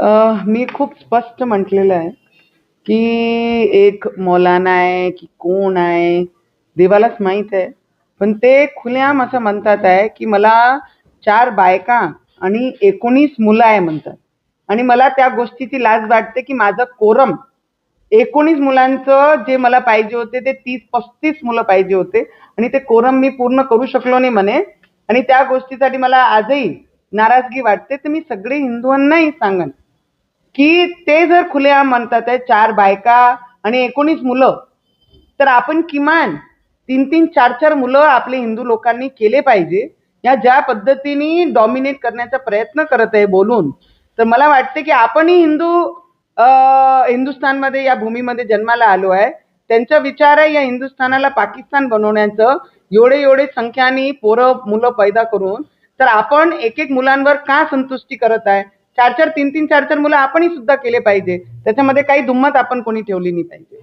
मी खूप स्पष्ट म्हटलेलं आहे की एक मौलाना आहे की कोण आहे देवालाच माहीत आहे. पण ते खुलेआम असं म्हणतात आहे की मला 4 बायका आणि 19 मुलं आहे म्हणतात. आणि मला त्या गोष्टीची लाज वाटते की माझं कोरम 19 मुलांचं जे मला पाहिजे होते ते 30-35 मुलं पाहिजे होते आणि ते कोरम मी पूर्ण करू शकलो नाही म्हणे. आणि त्या गोष्टीसाठी मला आजही नाराजगी वाटते. तर मी सगळे हिंदूंनाही सांगन की ते जर खुलेआम म्हणतात आहे 4 बायका आणि 19 मुलं, तर आपण किमान 3-3, 4-4 मुलं आपले हिंदू लोकांनी केले पाहिजे. या ज्या पद्धतीने डॉमिनेट करण्याचा प्रयत्न करत आहे बोलून, तर मला वाटते की आपणही हिंदुस्थानमध्ये या भूमीमध्ये जन्माला आलो आहे. त्यांचा विचार आहे या हिंदुस्थानाला पाकिस्तान बनवण्याचं. एवढे संख्याने पोरं मुलं पैदा करून तर आपण एक एक मुलांवर का संतुष्टी करत आहे? 4-4, 3-3, 4-4 मुलं आपणही सुद्धा केले पाहिजे. त्याच्यामध्ये काही दुम्मत आपण कोणी ठेवली नाही पाहिजे.